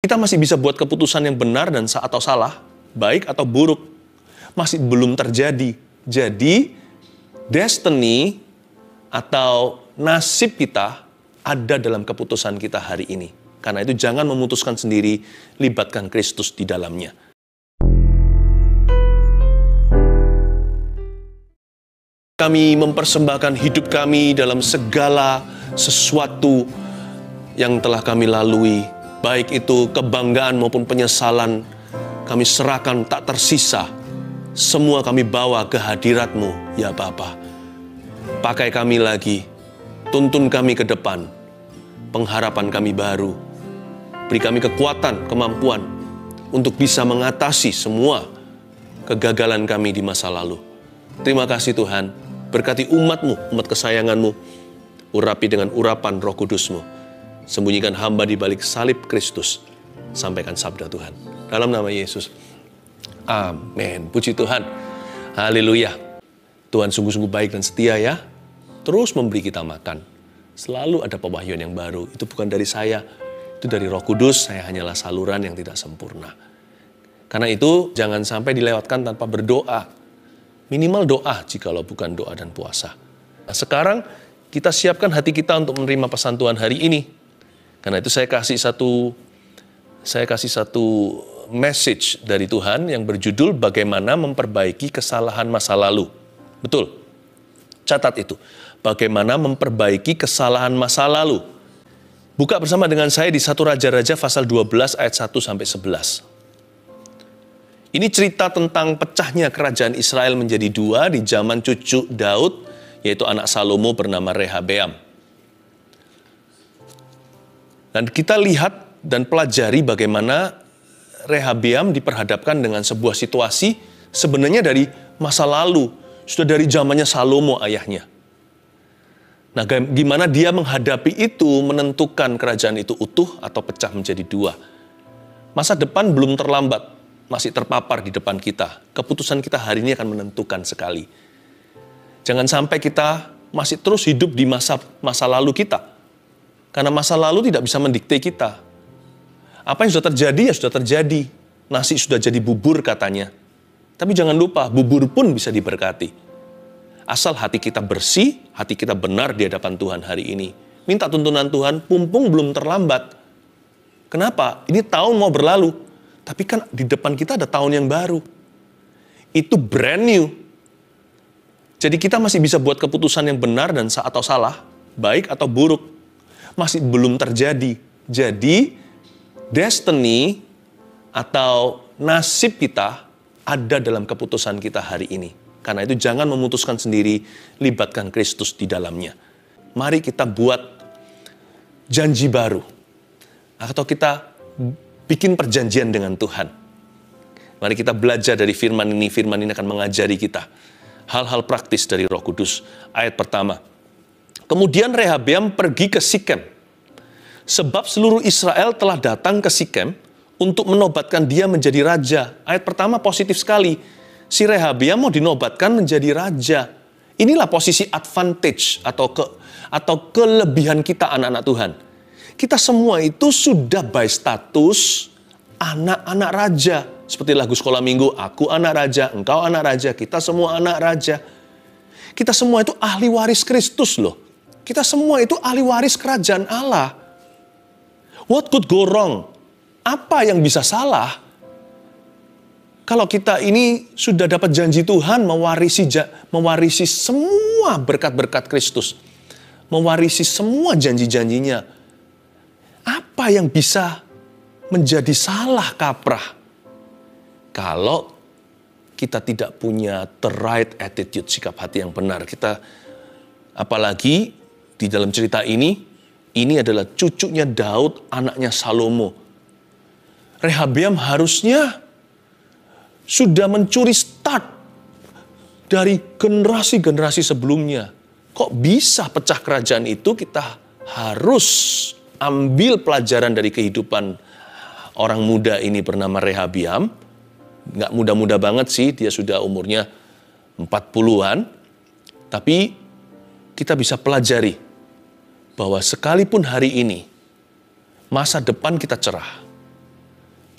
Kita masih bisa buat keputusan yang benar dan atau salah, baik atau buruk. Masih belum terjadi. Jadi, destiny atau nasib kita ada dalam keputusan kita hari ini. Karena itu jangan memutuskan sendiri, libatkan Kristus di dalamnya. Kami mempersembahkan hidup kami dalam segala sesuatu yang telah kami lalui. Baik itu kebanggaan maupun penyesalan, kami serahkan tak tersisa. Semua kami bawa ke hadirat-Mu, ya Bapa. Pakai kami lagi, tuntun kami ke depan. Pengharapan kami baru. Beri kami kekuatan, kemampuan untuk bisa mengatasi semua kegagalan kami di masa lalu. Terima kasih Tuhan, berkati umat-Mu, umat kesayangan-Mu. Urapi dengan urapan Roh Kudus-Mu. Sembunyikan hamba di balik salib Kristus. Sampaikan sabda Tuhan. Dalam nama Yesus. Amin. Puji Tuhan. Haleluya. Tuhan sungguh-sungguh baik dan setia ya. Terus memberi kita makan. Selalu ada pewahyuan yang baru. Itu bukan dari saya. Itu dari Roh Kudus. Saya hanyalah saluran yang tidak sempurna. Karena itu jangan sampai dilewatkan tanpa berdoa. Minimal doa jikalau bukan doa dan puasa. Nah, sekarang kita siapkan hati kita untuk menerima pesan Tuhan hari ini. Karena itu saya kasih satu message dari Tuhan yang berjudul bagaimana memperbaiki kesalahan masa lalu. Betul. Catat itu. Bagaimana memperbaiki kesalahan masa lalu. Buka bersama dengan saya di 1 Raja-Raja pasal 12 ayat 1 sampai 11. Ini cerita tentang pecahnya kerajaan Israel menjadi dua di zaman cucu Daud, yaitu anak Salomo bernama Rehabeam. Dan kita lihat dan pelajari bagaimana Rehabeam diperhadapkan dengan sebuah situasi sebenarnya dari masa lalu, sudah dari zamannya Salomo ayahnya. Nah, gimana dia menghadapi itu, menentukan kerajaan itu utuh atau pecah menjadi dua. Masa depan belum terlambat, masih terpapar di depan kita. Keputusan kita hari ini akan menentukan sekali. Jangan sampai kita masih terus hidup di masa lalu kita. Karena masa lalu tidak bisa mendikte kita. Apa yang sudah terjadi, ya sudah terjadi. Nasi sudah jadi bubur katanya. Tapi jangan lupa, bubur pun bisa diberkati. Asal hati kita bersih, hati kita benar di hadapan Tuhan hari ini. Minta tuntunan Tuhan, mumpung belum terlambat. Kenapa? Ini tahun mau berlalu. Tapi kan di depan kita ada tahun yang baru. Itu brand new. Jadi kita masih bisa buat keputusan yang benar dan atau salah, baik atau buruk. Masih belum terjadi. Jadi, destiny atau nasib kita ada dalam keputusan kita hari ini. Karena itu jangan memutuskan sendiri, libatkan Kristus di dalamnya. Mari kita buat janji baru. Atau kita bikin perjanjian dengan Tuhan. Mari kita belajar dari firman ini. Firman ini akan mengajari kita hal-hal praktis dari Roh Kudus. Ayat pertama. Kemudian Rehabeam pergi ke Sikem. Sebab seluruh Israel telah datang ke Sikem untuk menobatkan dia menjadi raja. Ayat pertama positif sekali. Si Rehabeam mau dinobatkan menjadi raja. Inilah posisi advantage atau kelebihan kita anak-anak Tuhan. Kita semua itu sudah by status anak-anak raja. Seperti lagu sekolah minggu, aku anak raja, engkau anak raja, kita semua anak raja. Kita semua itu ahli waris Kristus loh. Kita semua itu ahli waris kerajaan Allah. What could go wrong? Apa yang bisa salah? Kalau kita ini sudah dapat janji Tuhan mewarisi semua berkat-berkat Kristus. Mewarisi semua janji-janjinya. Apa yang bisa menjadi salah kaprah? Kalau kita tidak punya the right attitude, sikap hati yang benar. Apalagi di dalam cerita ini adalah cucunya Daud, anaknya Salomo. Rehabeam harusnya sudah mencuri start dari generasi-generasi sebelumnya. Kok bisa pecah kerajaan itu? Kita harus ambil pelajaran dari kehidupan orang muda ini bernama Rehabeam. Nggak muda-muda banget sih, dia sudah umurnya 40-an. Tapi kita bisa pelajari bahwa sekalipun hari ini masa depan kita cerah,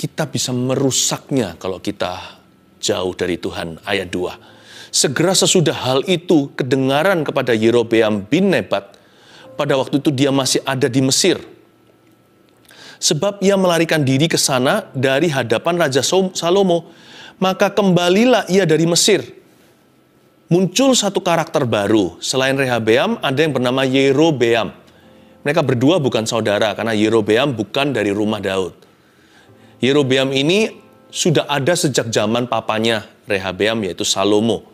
kita bisa merusaknya kalau kita jauh dari Tuhan. Ayat 2. Segera sesudah hal itu kedengaran kepada Yerobeam bin Nebat, pada waktu itu dia masih ada di Mesir. Sebab ia melarikan diri ke sana dari hadapan Raja Salomo, maka kembalilah ia dari Mesir. Muncul satu karakter baru. Selain Rehabeam, ada yang bernama Yerobeam. Mereka berdua bukan saudara, karena Yerobeam bukan dari rumah Daud. Yerobeam ini sudah ada sejak zaman papanya Rehabeam, yaitu Salomo.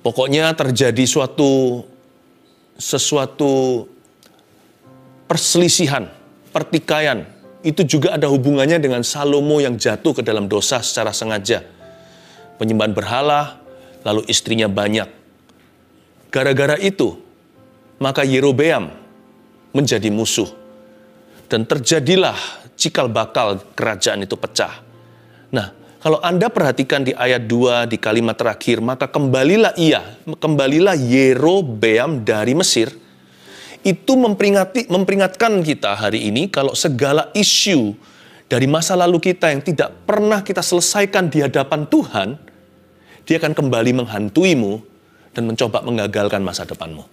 Pokoknya terjadi sesuatu perselisihan, pertikaian. Itu juga ada hubungannya dengan Salomo yang jatuh ke dalam dosa secara sengaja. Penyembahan berhala, lalu istrinya banyak. Gara-gara itu, maka Yerobeam menjadi musuh. Dan terjadilah cikal bakal kerajaan itu pecah. Nah, kalau Anda perhatikan di ayat 2 di kalimat terakhir, maka kembalilah Yerobeam dari Mesir. Itu memperingatkan kita hari ini kalau segala isu dari masa lalu kita yang tidak pernah kita selesaikan di hadapan Tuhan, dia akan kembali menghantuimu dan mencoba menggagalkan masa depanmu.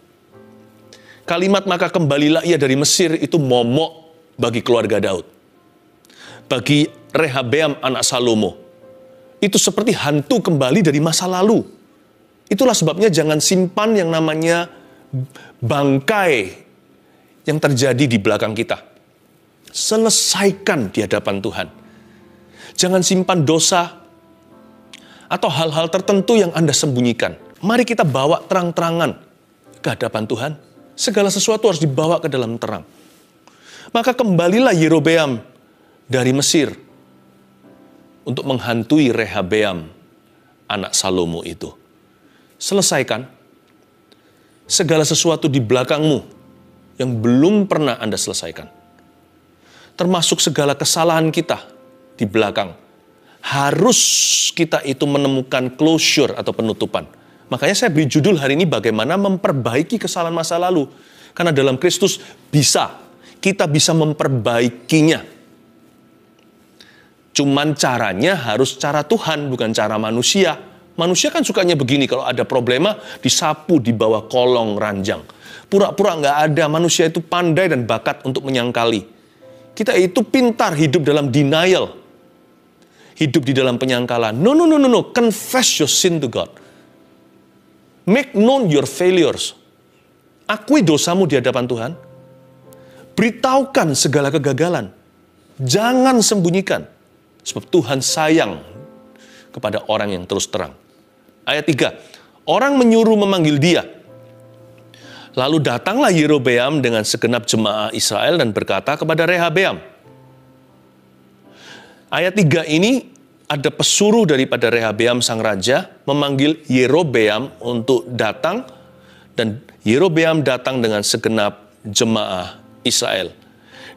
Kalimat maka kembalilah ia dari Mesir itu momok bagi keluarga Daud. Bagi Rehabeam anak Salomo. Itu seperti hantu kembali dari masa lalu. Itulah sebabnya jangan simpan yang namanya bangkai yang terjadi di belakang kita. Selesaikan di hadapan Tuhan. Jangan simpan dosa atau hal-hal tertentu yang Anda sembunyikan. Mari kita bawa terang-terangan ke hadapan Tuhan. Segala sesuatu harus dibawa ke dalam terang. Maka kembalilah Yerobeam dari Mesir untuk menghantui Rehabeam, anak Salomo itu. Selesaikan segala sesuatu di belakangmu yang belum pernah Anda selesaikan. Termasuk segala kesalahan kita di belakang. Harus kita itu menemukan closure atau penutupan. Makanya saya beri judul hari ini bagaimana memperbaiki kesalahan masa lalu. Karena dalam Kristus kita bisa memperbaikinya. Cuman caranya harus cara Tuhan, bukan cara manusia. Manusia kan sukanya begini, kalau ada problema, disapu di bawah kolong ranjang. Pura-pura nggak ada, manusia itu pandai dan bakat untuk menyangkali. Kita itu pintar hidup dalam denial. Hidup di dalam penyangkalan. No. Confess your sin to God. Make known your failures. Akui dosamu di hadapan Tuhan. Beritahukan segala kegagalan. Jangan sembunyikan. Sebab Tuhan sayang kepada orang yang terus terang. Ayat 3. Orang menyuruh memanggil dia. Lalu datanglah Yerobeam dengan segenap jemaah Israel dan berkata kepada Rehabeam. Ayat 3 ini ada pesuruh daripada Rehabeam sang raja memanggil Yerobeam untuk datang. Dan Yerobeam datang dengan segenap jemaah Israel.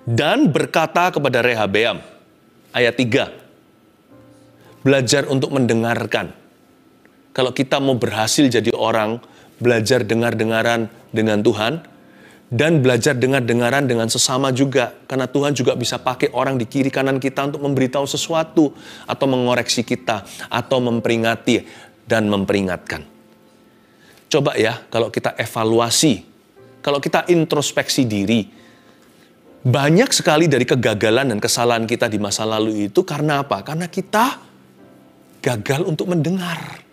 Dan berkata kepada Rehabeam. Ayat 3. Belajar untuk mendengarkan. Kalau kita mau berhasil jadi orang, belajar dengar-dengaran dengan Tuhan, dan belajar dengar-dengaran dengan sesama juga. Karena Tuhan juga bisa pakai orang di kiri kanan kita untuk memberitahu sesuatu, atau mengoreksi kita, atau memperingati dan memperingatkan. Coba ya, kalau kita evaluasi, kalau kita introspeksi diri, banyak sekali dari kegagalan dan kesalahan kita di masa lalu itu karena apa? Karena kita gagal untuk mendengar.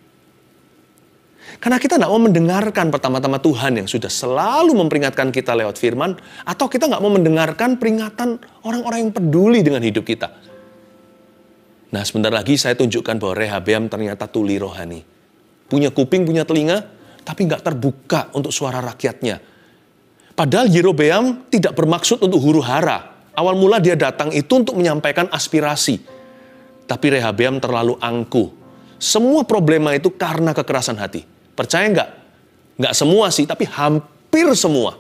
Karena kita nggak mau mendengarkan pertama-tama Tuhan yang sudah selalu memperingatkan kita lewat firman, atau kita nggak mau mendengarkan peringatan orang-orang yang peduli dengan hidup kita. Nah, sebentar lagi saya tunjukkan bahwa Rehabeam ternyata tuli rohani. Punya kuping, punya telinga, tapi nggak terbuka untuk suara rakyatnya. Padahal Yerobeam tidak bermaksud untuk huru-hara. Awal mula dia datang itu untuk menyampaikan aspirasi. Tapi Rehabeam terlalu angkuh. Semua problema itu karena kekerasan hati. Percaya nggak? Nggak semua sih, tapi hampir semua.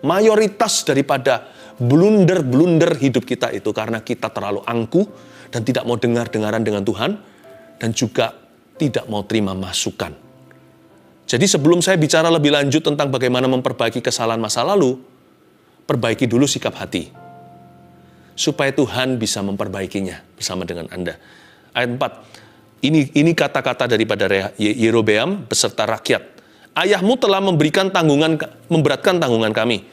Mayoritas daripada blunder-blunder hidup kita itu karena kita terlalu angkuh dan tidak mau dengar-dengaran dengan Tuhan. Dan juga tidak mau terima masukan. Jadi sebelum saya bicara lebih lanjut tentang bagaimana memperbaiki kesalahan masa lalu, perbaiki dulu sikap hati. supaya Tuhan bisa memperbaikinya bersama dengan Anda. Ayat 4, ini kata-kata daripada Yerobeam beserta rakyat. Ayahmu telah memberatkan tanggungan kami.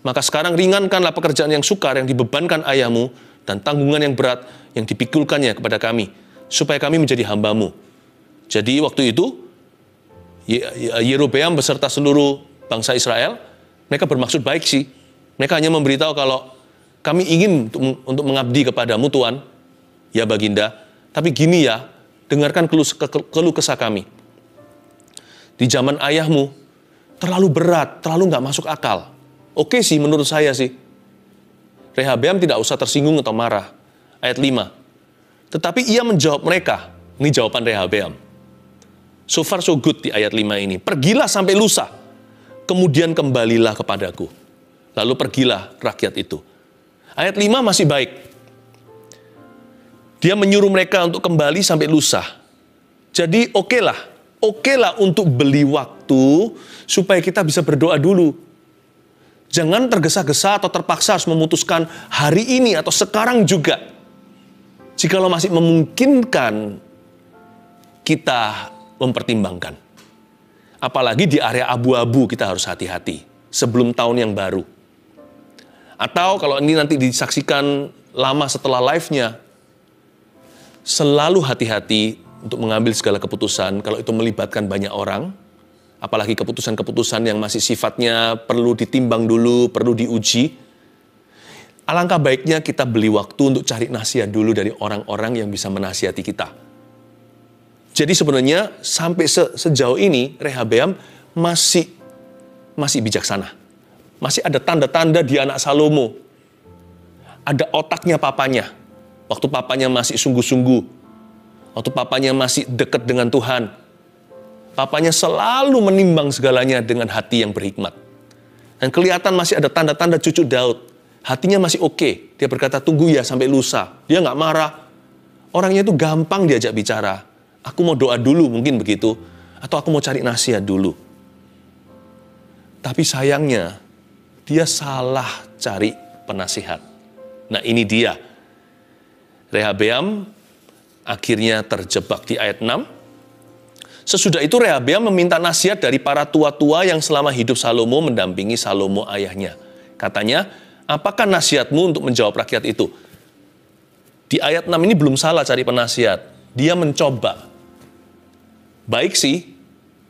Maka sekarang ringankanlah pekerjaan yang sukar yang dibebankan ayahmu dan tanggungan yang berat yang dipikulkannya kepada kami, supaya kami menjadi hambamu. Jadi waktu itu, Yerobeam beserta seluruh bangsa Israel, mereka bermaksud baik sih. Mereka hanya memberitahu kalau kami ingin untuk mengabdi kepadamu Tuhan, ya baginda, tapi gini ya, dengarkan keluh kesah kami. Di zaman ayahmu, terlalu berat, terlalu nggak masuk akal. Oke sih, menurut saya sih. Rehabeam tidak usah tersinggung atau marah. Ayat 5. Tetapi ia menjawab mereka. Ini jawaban Rehabeam. So far so good di ayat 5 ini. Pergilah sampai lusa. Kemudian kembalilah kepadaku. Lalu pergilah rakyat itu. Ayat 5 masih baik. Dia menyuruh mereka untuk kembali sampai lusa. Jadi oke lah untuk beli waktu supaya kita bisa berdoa dulu. Jangan tergesa-gesa atau terpaksa harus memutuskan hari ini atau sekarang juga. Jikalau masih memungkinkan, kita mempertimbangkan. Apalagi di area abu-abu kita harus hati-hati sebelum tahun yang baru. Atau kalau ini nanti disaksikan lama setelah live-nya, selalu hati-hati untuk mengambil segala keputusan kalau itu melibatkan banyak orang. Apalagi keputusan-keputusan yang masih sifatnya perlu ditimbang dulu, perlu diuji. Alangkah baiknya kita beli waktu untuk cari nasihat dulu dari orang-orang yang bisa menasihati kita. Jadi sebenarnya sampai sejauh ini Rehabeam masih bijaksana. Masih ada tanda-tanda dia anak Salomo. Ada otaknya papanya. Waktu papanya masih sungguh-sungguh. Waktu papanya masih dekat dengan Tuhan. Papanya selalu menimbang segalanya dengan hati yang berhikmat. Dan kelihatan masih ada tanda-tanda cucu Daud. Hatinya masih oke. Dia berkata, tunggu ya sampai lusa. Dia nggak marah. Orangnya itu gampang diajak bicara. Aku mau doa dulu, mungkin begitu. Atau aku mau cari nasihat dulu. Tapi sayangnya, dia salah cari penasihat. Nah ini dia. Rehabeam akhirnya terjebak di ayat 6. Sesudah itu Rehabeam meminta nasihat dari para tua-tua yang selama hidup Salomo mendampingi Salomo ayahnya. Katanya, apakah nasihatmu untuk menjawab rakyat itu? Di ayat 6 ini belum salah cari penasihat. Dia mencoba. Baik sih,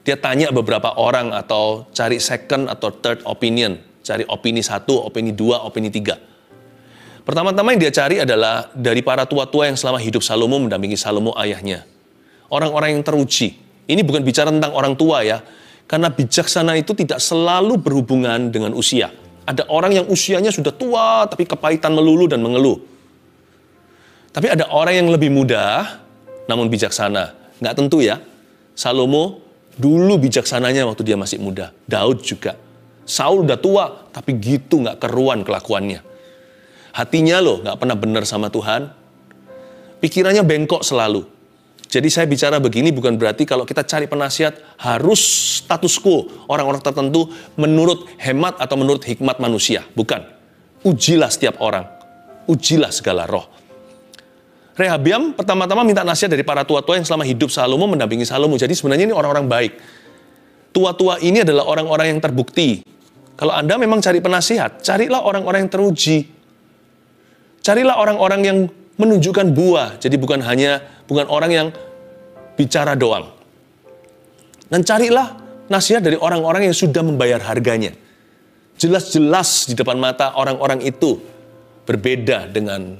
dia tanya beberapa orang atau cari second atau third opinion. Cari opini 1, opini 2, opini 3. Pertama-tama yang dia cari adalah dari para tua-tua yang selama hidup Salomo mendampingi Salomo ayahnya. Orang-orang yang teruji. Ini bukan bicara tentang orang tua ya, karena bijaksana itu tidak selalu berhubungan dengan usia. Ada orang yang usianya sudah tua, tapi kepahitan melulu dan mengeluh. Tapi ada orang yang lebih muda, namun bijaksana. Nggak tentu ya, Salomo dulu bijaksananya waktu dia masih muda. Daud juga. Saul udah tua, tapi gitu nggak keruan kelakuannya. Hatinya loh nggak pernah benar sama Tuhan. Pikirannya bengkok selalu. Jadi saya bicara begini bukan berarti kalau kita cari penasihat harus status quo orang-orang tertentu menurut hemat atau menurut hikmat manusia. Bukan. Ujilah setiap orang. Ujilah segala roh. Rehabeam pertama-tama minta nasihat dari para tua-tua yang selama hidup Salomo mendampingi Salomo. Jadi sebenarnya ini orang-orang baik. Tua-tua ini adalah orang-orang yang terbukti. Kalau Anda memang cari penasihat, carilah orang-orang yang teruji. Carilah orang-orang yang menunjukkan buah. Jadi bukan orang yang bicara doang. Dan carilah nasihat dari orang-orang yang sudah membayar harganya. Jelas-jelas di depan mata orang-orang itu berbeda dengan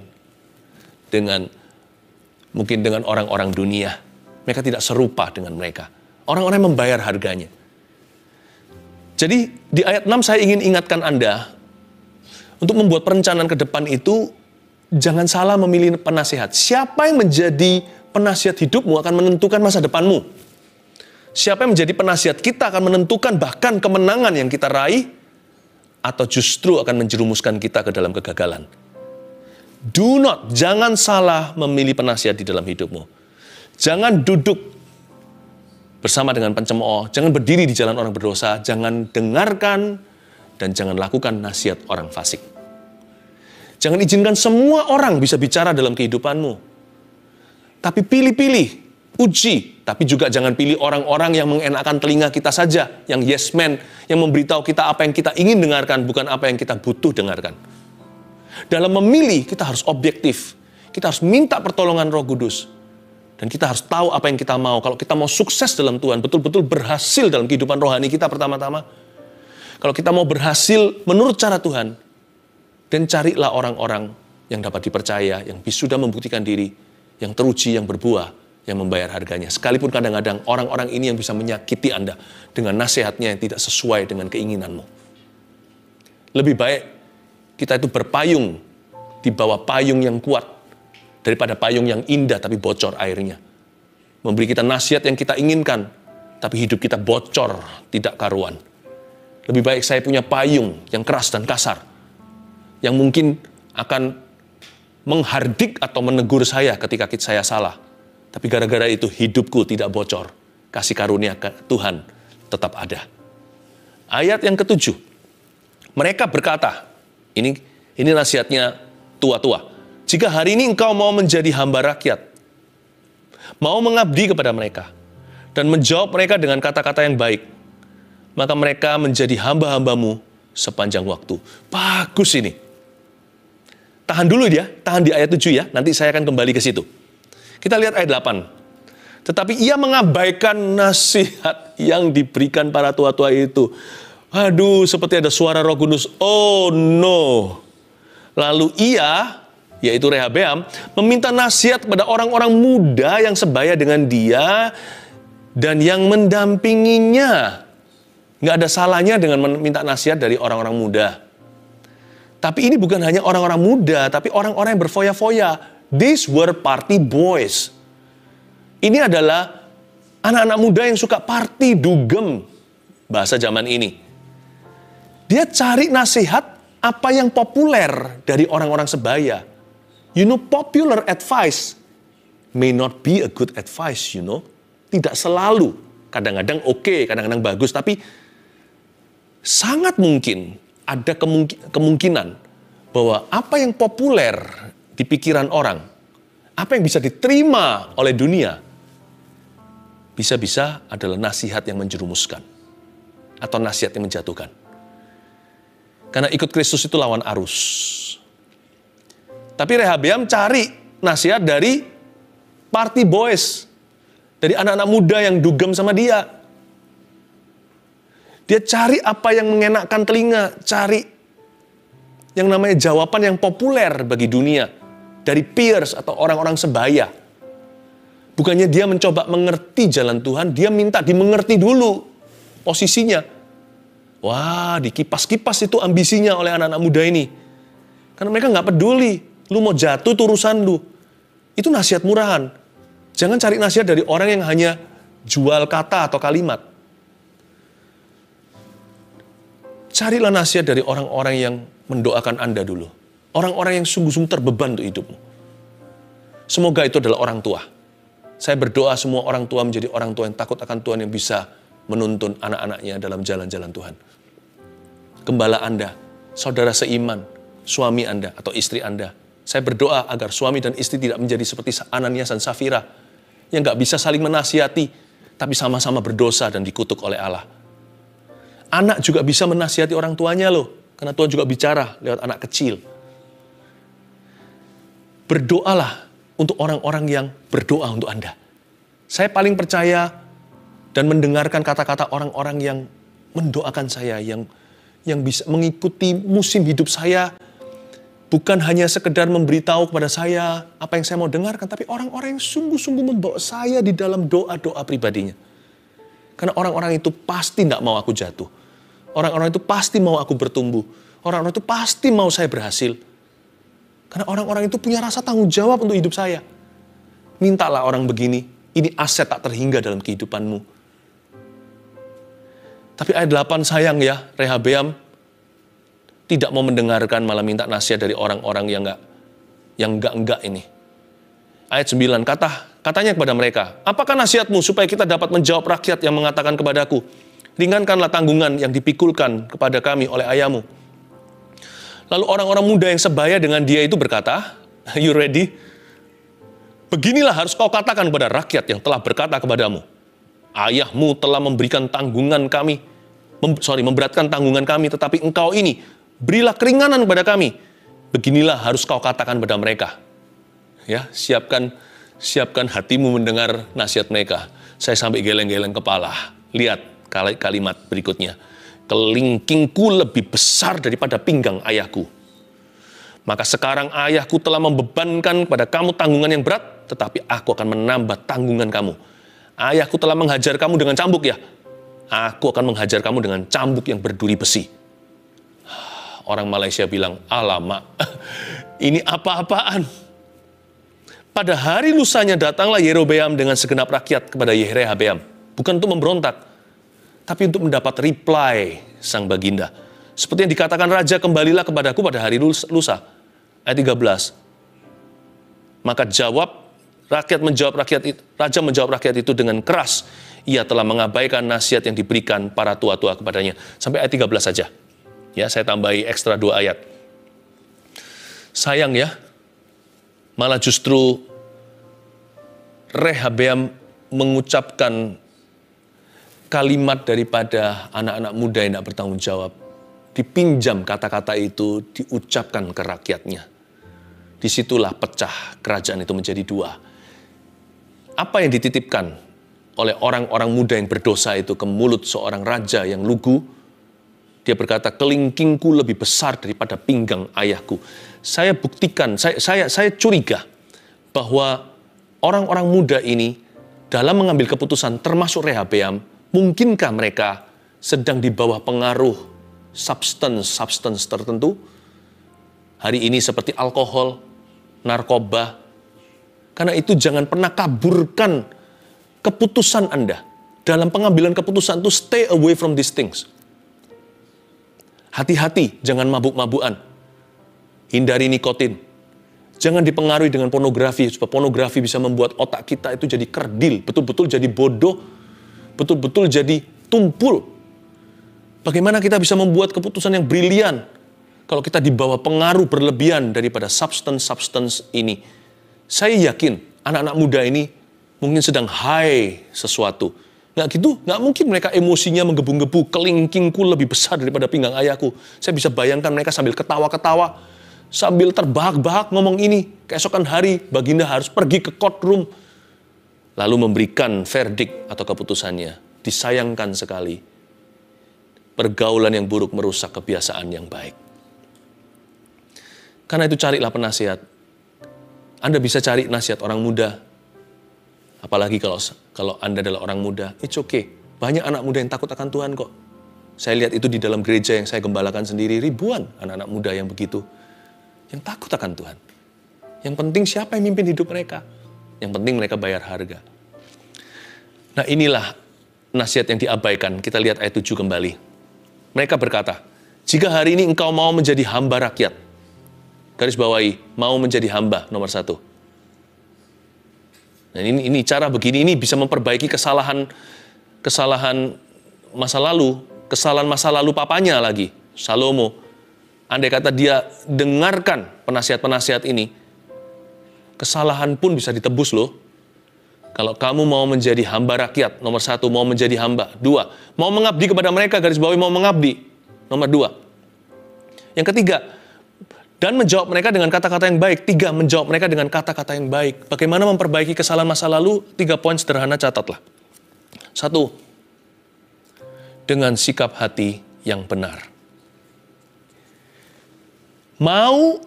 mungkin dengan orang-orang dunia. Mereka tidak serupa dengan mereka. Orang-orang yang membayar harganya. Jadi di ayat 6 saya ingin ingatkan Anda untuk membuat perencanaan ke depan itu jangan salah memilih penasihat. Siapa yang menjadi penasihat hidupmu akan menentukan masa depanmu. Siapa yang menjadi penasihat kita akan menentukan bahkan kemenangan yang kita raih atau justru akan menjerumuskan kita ke dalam kegagalan. Jangan salah memilih penasihat di dalam hidupmu. Jangan duduk bersama dengan pencemooh, jangan berdiri di jalan orang berdosa, jangan dengarkan dan jangan lakukan nasihat orang fasik. Jangan izinkan semua orang bisa bicara dalam kehidupanmu. Tapi pilih-pilih, uji. Tapi juga jangan pilih orang-orang yang mengenakan telinga kita saja, yang yes man, yang memberitahu kita apa yang kita ingin dengarkan, bukan apa yang kita butuh dengarkan. Dalam memilih, kita harus objektif. Kita harus minta pertolongan Roh Kudus. Dan kita harus tahu apa yang kita mau. Kalau kita mau sukses dalam Tuhan, betul-betul berhasil dalam kehidupan rohani kita pertama-tama. Kalau kita mau berhasil menurut cara Tuhan, dan carilah orang-orang yang dapat dipercaya, yang sudah membuktikan diri, yang teruji, yang berbuah, yang membayar harganya. Sekalipun kadang-kadang orang-orang ini yang bisa menyakiti Anda dengan nasihatnya yang tidak sesuai dengan keinginanmu. Lebih baik kita itu berpayung di bawah payung yang kuat, daripada payung yang indah tapi bocor airnya. Memberi kita nasihat yang kita inginkan, tapi hidup kita bocor, tidak karuan. Lebih baik saya punya payung yang keras dan kasar, yang mungkin akan menghardik atau menegur saya ketika saya salah. Tapi gara-gara itu hidupku tidak bocor. Kasih karunia Tuhan tetap ada. Ayat yang ke-7. Mereka berkata, ini nasihatnya tua-tua. Jika hari ini engkau mau menjadi hamba rakyat, mau mengabdi kepada mereka, dan menjawab mereka dengan kata-kata yang baik, maka mereka menjadi hamba-hambamu sepanjang waktu. Bagus ini. Tahan dulu dia, tahan di ayat 7 ya, nanti saya akan kembali ke situ. Kita lihat ayat 8. Tetapi ia mengabaikan nasihat yang diberikan para tua-tua itu. Aduh, seperti ada suara Roh Kudus. Oh no. Lalu ia, yaitu Rehabeam, meminta nasihat kepada orang-orang muda yang sebaya dengan dia dan yang mendampinginya. Nggak ada salahnya dengan meminta nasihat dari orang-orang muda. Tapi ini bukan hanya orang-orang muda, tapi orang-orang yang berfoya-foya. These were party boys. Ini adalah anak-anak muda yang suka party, dugem, bahasa zaman ini. Dia cari nasihat apa yang populer dari orang-orang sebaya. You know, popular advice may not be a good advice, you know. Tidak selalu. Kadang-kadang oke, kadang-kadang bagus. Tapi sangat mungkin ada kemungkinan bahwa apa yang populer di pikiran orang, apa yang bisa diterima oleh dunia, bisa-bisa adalah nasihat yang menjerumuskan. Atau nasihat yang menjatuhkan. Karena ikut Kristus itu lawan arus. Tapi Rehabeam cari nasihat dari party boys. Dari anak-anak muda yang dugem sama dia. Dia cari apa yang mengenakkan telinga. Cari yang namanya jawaban yang populer bagi dunia. Dari peers atau orang-orang sebaya. Bukannya dia mencoba mengerti jalan Tuhan. Dia minta dimengerti dulu posisinya. Wah, dikipas-kipas itu ambisinya oleh anak-anak muda ini. Karena mereka nggak peduli. Lu mau jatuh, itu urusan lu. Itu nasihat murahan. Jangan cari nasihat dari orang yang hanya jual kata atau kalimat. Carilah nasihat dari orang-orang yang mendoakan Anda dulu. Orang-orang yang sungguh-sungguh terbeban untuk hidupmu. Semoga itu adalah orang tua. Saya berdoa semua orang tua menjadi orang tua yang takut akan Tuhan, yang bisa menuntun anak-anaknya dalam jalan-jalan Tuhan. Gembala Anda, saudara seiman, suami Anda atau istri Anda. Saya berdoa agar suami dan istri tidak menjadi seperti Ananias dan Safira, yang gak bisa saling menasihati, tapi sama-sama berdosa dan dikutuk oleh Allah. Anak juga bisa menasihati orang tuanya loh, karena Tuhan juga bicara lewat anak kecil. Berdoalah untuk orang-orang yang berdoa untuk Anda. Saya paling percaya dan mendengarkan kata-kata orang-orang yang mendoakan saya, yang bisa mengikuti musim hidup saya, bukan hanya sekedar memberitahu kepada saya apa yang saya mau dengarkan, tapi orang-orang yang sungguh-sungguh membawa saya di dalam doa-doa pribadinya. Karena orang-orang itu pasti tidak mau aku jatuh. Orang-orang itu pasti mau aku bertumbuh. Orang-orang itu pasti mau saya berhasil. Karena orang-orang itu punya rasa tanggung jawab untuk hidup saya. Mintalah orang begini, ini aset tak terhingga dalam kehidupanmu. Tapi ayat 8 sayang ya, Rehabeam tidak mau mendengarkan, malah minta nasihat dari orang-orang yang enggak ini. Ayat 9, katanya kepada mereka, apakah nasihatmu supaya kita dapat menjawab rakyat yang mengatakan kepadaku, ringankanlah tanggungan yang dipikulkan kepada kami oleh ayahmu. Lalu orang-orang muda yang sebaya dengan dia itu berkata, "You ready? Beginilah harus kau katakan kepada rakyat yang telah berkata kepadamu, ayahmu telah memberikan tanggungan kami, memberatkan tanggungan kami, tetapi engkau ini berilah keringanan kepada kami. Beginilah harus kau katakan kepada mereka." Ya, siapkan hatimu mendengar nasihat mereka. Saya sampai geleng-geleng kepala. Lihat kalimat berikutnya. Kelingkingku lebih besar daripada pinggang ayahku. Maka sekarang ayahku telah membebankan kepada kamu tanggungan yang berat, tetapi aku akan menambah tanggungan kamu. Ayahku telah menghajar kamu dengan cambuk ya. Aku akan menghajar kamu dengan cambuk yang berduri besi. Orang Malaysia bilang, alamak, ini apa-apaan? Pada hari lusanya datanglah Yerobeam dengan segenap rakyat kepada Rehabeam. Bukan untuk memberontak, tapi untuk mendapat reply sang baginda. Seperti yang dikatakan raja, kembalilah kepadaku pada hari lusa. Ayat 13. Maka raja menjawab rakyat itu dengan keras. Ia telah mengabaikan nasihat yang diberikan para tua-tua kepadanya. Sampai ayat 13 saja. Ya, saya tambahi ekstra 2 ayat. Sayang ya, malah justru Rehabeam mengucapkan kalimat daripada anak-anak muda yang tidak bertanggung jawab. Dipinjam kata-kata itu, diucapkan ke rakyatnya. Disitulah pecah kerajaan itu menjadi 2. Apa yang dititipkan oleh orang-orang muda yang berdosa itu ke mulut seorang raja yang lugu? Dia berkata, kelingkingku lebih besar daripada pinggang ayahku. Saya buktikan, saya curiga bahwa orang-orang muda ini dalam mengambil keputusan termasuk Rehabeam, mungkinkah mereka sedang di bawah pengaruh substance tertentu? Hari ini seperti alkohol, narkoba. Karena itu jangan pernah kaburkan keputusan Anda. Dalam pengambilan keputusan itu stay away from these things. Hati-hati, jangan mabuk-mabukan. Hindari nikotin. Jangan dipengaruhi dengan pornografi, supaya pornografi bisa membuat otak kita itu jadi kerdil, betul-betul jadi bodoh, betul-betul jadi tumpul. Bagaimana kita bisa membuat keputusan yang brilian kalau kita dibawa pengaruh berlebihan daripada substance ini? Saya yakin anak-anak muda ini mungkin sedang high sesuatu. Nggak gitu, nggak mungkin mereka emosinya menggebu-gebu, kelingkingku lebih besar daripada pinggang ayahku. Saya bisa bayangkan mereka sambil ketawa-ketawa, sambil terbahak-bahak ngomong ini. Keesokan hari, baginda harus pergi ke courtroom, lalu memberikan verdict atau keputusannya. Disayangkan sekali, pergaulan yang buruk merusak kebiasaan yang baik. Karena itu carilah penasihat. Anda bisa cari nasihat orang muda. Apalagi kalau Anda adalah orang muda, it's okay. Banyak anak muda yang takut akan Tuhan kok. Saya lihat itu di dalam gereja yang saya gembalakan sendiri, ribuan anak-anak muda yang begitu. Yang takut akan Tuhan. Yang penting siapa yang mimpin hidup mereka. Yang penting mereka bayar harga. Nah, inilah nasihat yang diabaikan. Kita lihat ayat 7 kembali. Mereka berkata, jika hari ini engkau mau menjadi hamba rakyat, garis bawahi, mau menjadi hamba, nomor 1. Nah, ini cara begini, ini bisa memperbaiki kesalahan masa lalu, kesalahan masa lalu papanya lagi, Salomo. Andai kata dia dengarkan penasihat-penasihat ini, kesalahan pun bisa ditebus loh. Kalau kamu mau menjadi hamba rakyat, nomor 1, mau menjadi hamba. 2, mau mengabdi kepada mereka, garis bawahi mau mengabdi. Nomor 2. Yang ketiga, dan menjawab mereka dengan kata-kata yang baik. 3, menjawab mereka dengan kata-kata yang baik. Bagaimana memperbaiki kesalahan masa lalu? 3 poin sederhana, catatlah. 1, dengan sikap hati yang benar. Mau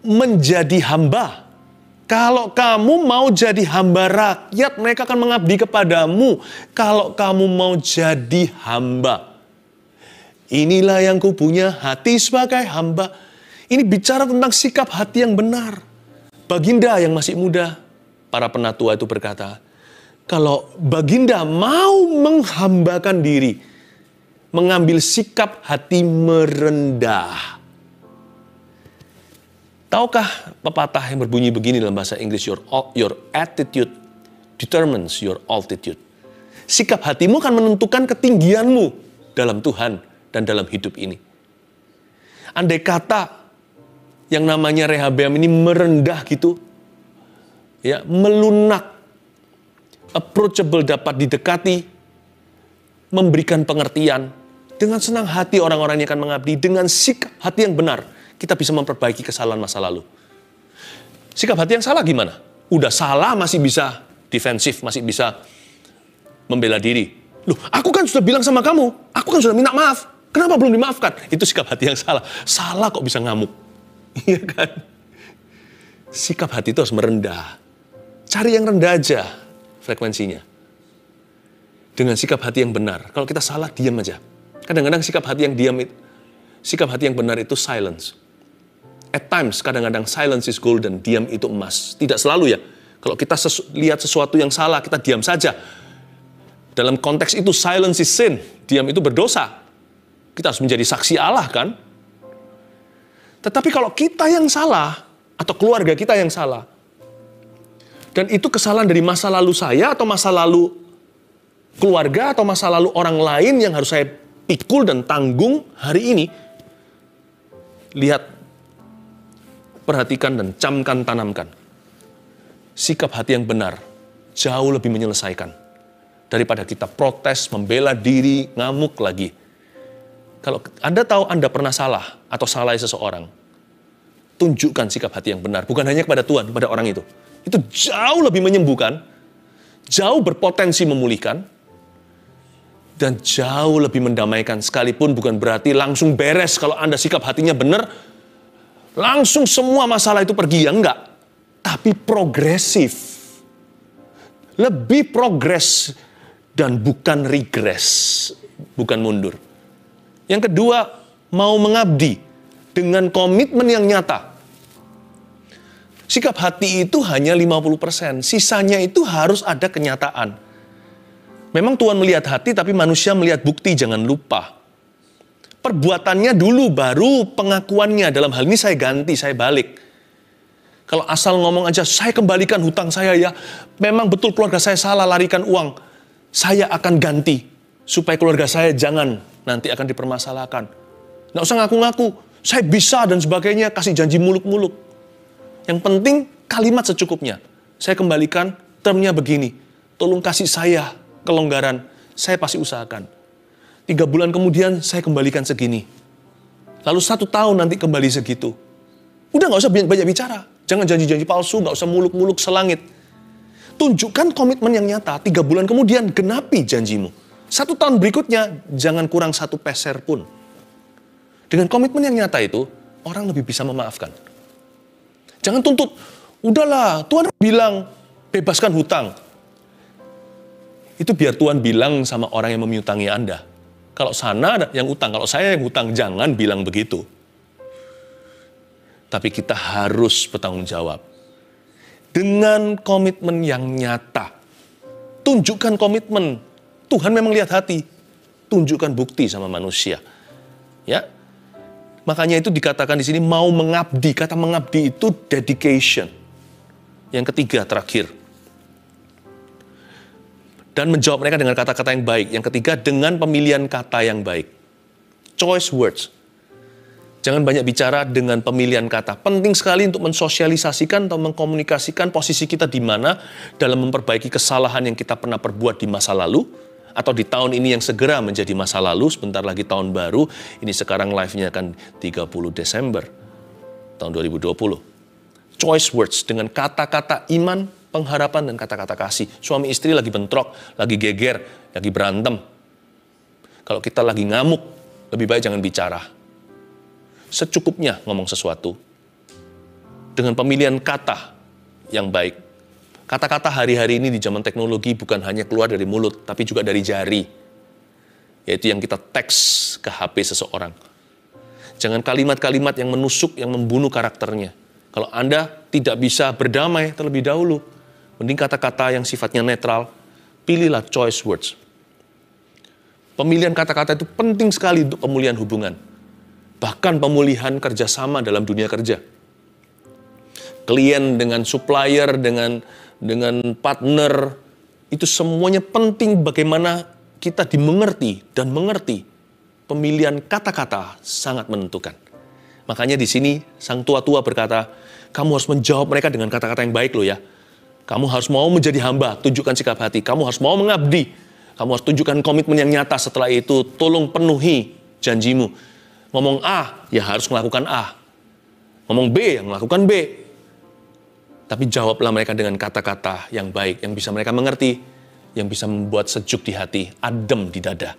menjadi hamba. Kalau kamu mau jadi hamba rakyat, mereka akan mengabdi kepadamu. Kalau kamu mau jadi hamba. Inilah yang kupunya, hati sebagai hamba. Ini bicara tentang sikap hati yang benar. Baginda yang masih muda, para penatua itu berkata, kalau baginda mau menghambakan diri, mengambil sikap hati merendah. Tahukah pepatah yang berbunyi begini dalam bahasa Inggris, your attitude determines your altitude. Sikap hatimu akan menentukan ketinggianmu dalam Tuhan dan dalam hidup ini. Andai kata yang namanya Rehabeam ini merendah gitu, ya, melunak, approachable, dapat didekati, memberikan pengertian, dengan senang hati orang-orang yang akan mengabdi, dengan sikap hati yang benar, kita bisa memperbaiki kesalahan masa lalu. Sikap hati yang salah gimana? Udah salah masih bisa defensif, masih bisa membela diri. Loh, aku kan sudah bilang sama kamu, aku kan sudah minta maaf, kenapa belum dimaafkan? Itu sikap hati yang salah. Salah kok bisa ngamuk. Iya kan? Sikap hati itu harus merendah. Cari yang rendah aja frekuensinya. Dengan sikap hati yang benar. Kalau kita salah, diam aja. Kadang-kadang sikap hati yang benar itu silence. At times, kadang-kadang silence is golden, diam itu emas. Tidak selalu ya. Kalau kita lihat sesuatu yang salah, kita diam saja. Dalam konteks itu, silence is sin. Diam itu berdosa. Kita harus menjadi saksi Allah kan? Tetapi kalau kita yang salah, atau keluarga kita yang salah, dan itu kesalahan dari masa lalu saya, atau masa lalu keluarga, atau masa lalu orang lain yang harus saya pikul dan tanggung hari ini, lihat, perhatikan dan camkan, tanamkan. Sikap hati yang benar jauh lebih menyelesaikan daripada kita protes, membela diri, ngamuk lagi. Kalau Anda tahu Anda pernah salah atau salah seseorang, tunjukkan sikap hati yang benar. Bukan hanya kepada Tuhan, kepada orang itu. Itu jauh lebih menyembuhkan, jauh berpotensi memulihkan, dan jauh lebih mendamaikan. Sekalipun bukan berarti langsung beres kalau Anda sikap hatinya benar, langsung semua masalah itu pergi, ya enggak. Tapi progresif. Lebih progres dan bukan regres, bukan mundur. Yang kedua, mau mengabdi dengan komitmen yang nyata. Sikap hati itu hanya 50%, sisanya itu harus ada kenyataan. Memang Tuhan melihat hati, tapi manusia melihat bukti, jangan lupa. Perbuatannya dulu, baru pengakuannya. Dalam hal ini saya ganti, saya balik. Kalau asal ngomong aja, saya kembalikan hutang saya ya. Memang betul keluarga saya salah larikan uang. Saya akan ganti. Supaya keluarga saya jangan nanti akan dipermasalahkan. Nggak usah ngaku-ngaku. Saya bisa dan sebagainya. Kasih janji muluk-muluk. Yang penting kalimat secukupnya. Saya kembalikan, termnya begini. Tolong kasih saya kelonggaran. Saya pasti usahakan. 3 bulan kemudian saya kembalikan segini. Lalu 1 tahun nanti kembali segitu. Udah nggak usah banyak bicara. Jangan janji-janji palsu, nggak usah muluk-muluk selangit. Tunjukkan komitmen yang nyata. 3 bulan kemudian genapi janjimu. 1 tahun berikutnya jangan kurang 1 peser pun. Dengan komitmen yang nyata itu, orang lebih bisa memaafkan. Jangan tuntut, udahlah Tuhan bilang bebaskan hutang. Itu biar Tuhan bilang sama orang yang memiutangi Anda. Kalau sana ada yang utang, kalau saya yang hutang, jangan bilang begitu. Tapi kita harus bertanggung jawab. Dengan komitmen yang nyata. Tunjukkan komitmen. Tuhan memang lihat hati. Tunjukkan bukti sama manusia. Ya. Makanya itu dikatakan di sini mau mengabdi. Kata mengabdi itu dedication. Yang ketiga, terakhir. Dan menjawab mereka dengan kata-kata yang baik. Yang ketiga, dengan pemilihan kata yang baik. Choice words. Jangan banyak bicara dengan pemilihan kata. Penting sekali untuk mensosialisasikan atau mengkomunikasikan posisi kita di mana dalam memperbaiki kesalahan yang kita pernah perbuat di masa lalu, atau di tahun ini yang segera menjadi masa lalu, sebentar lagi tahun baru, ini sekarang live-nya akan 30 Desember tahun 2020. Choice words dengan kata-kata iman, pengharapan, dan kata-kata kasih. Suami istri lagi bentrok, lagi geger, lagi berantem. Kalau kita lagi ngamuk, lebih baik jangan bicara. Secukupnya ngomong sesuatu. Dengan pemilihan kata yang baik. Kata-kata hari-hari ini di zaman teknologi bukan hanya keluar dari mulut, tapi juga dari jari. Yaitu yang kita teks ke HP seseorang. Jangan kalimat-kalimat yang menusuk, yang membunuh karakternya. Kalau Anda tidak bisa berdamai terlebih dahulu, mending kata-kata yang sifatnya netral, pilihlah choice words. Pemilihan kata-kata itu penting sekali untuk pemulihan hubungan. Bahkan pemulihan kerjasama dalam dunia kerja. Klien dengan supplier, dengan partner, itu semuanya penting bagaimana kita dimengerti dan mengerti. Pemilihan kata-kata sangat menentukan. Makanya di sini sang tua-tua berkata, kamu harus menjawab mereka dengan kata-kata yang baik loh ya. Kamu harus mau menjadi hamba, tunjukkan sikap hati. Kamu harus mau mengabdi. Kamu harus tunjukkan komitmen yang nyata. Setelah itu, tolong penuhi janjimu. Ngomong A, ya harus melakukan A. Ngomong B, yang melakukan B. Tapi jawablah mereka dengan kata-kata yang baik, yang bisa mereka mengerti, yang bisa membuat sejuk di hati, adem di dada.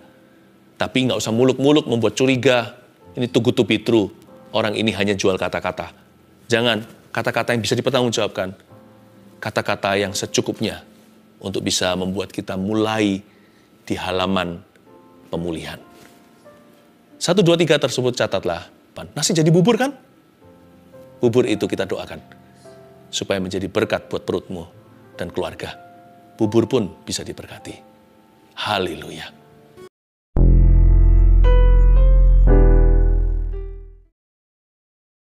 Tapi nggak usah muluk-muluk membuat curiga. Ini too good to be true. Orang ini hanya jual kata-kata. Jangan, kata-kata yang bisa dipertanggungjawabkan. Kata-kata yang secukupnya untuk bisa membuat kita mulai di halaman pemulihan. 1, 2, 3 tersebut catatlah. Nasi jadi bubur kan? Bubur itu kita doakan. Supaya menjadi berkat buat perutmu dan keluarga. Bubur pun bisa diberkati. Haleluya.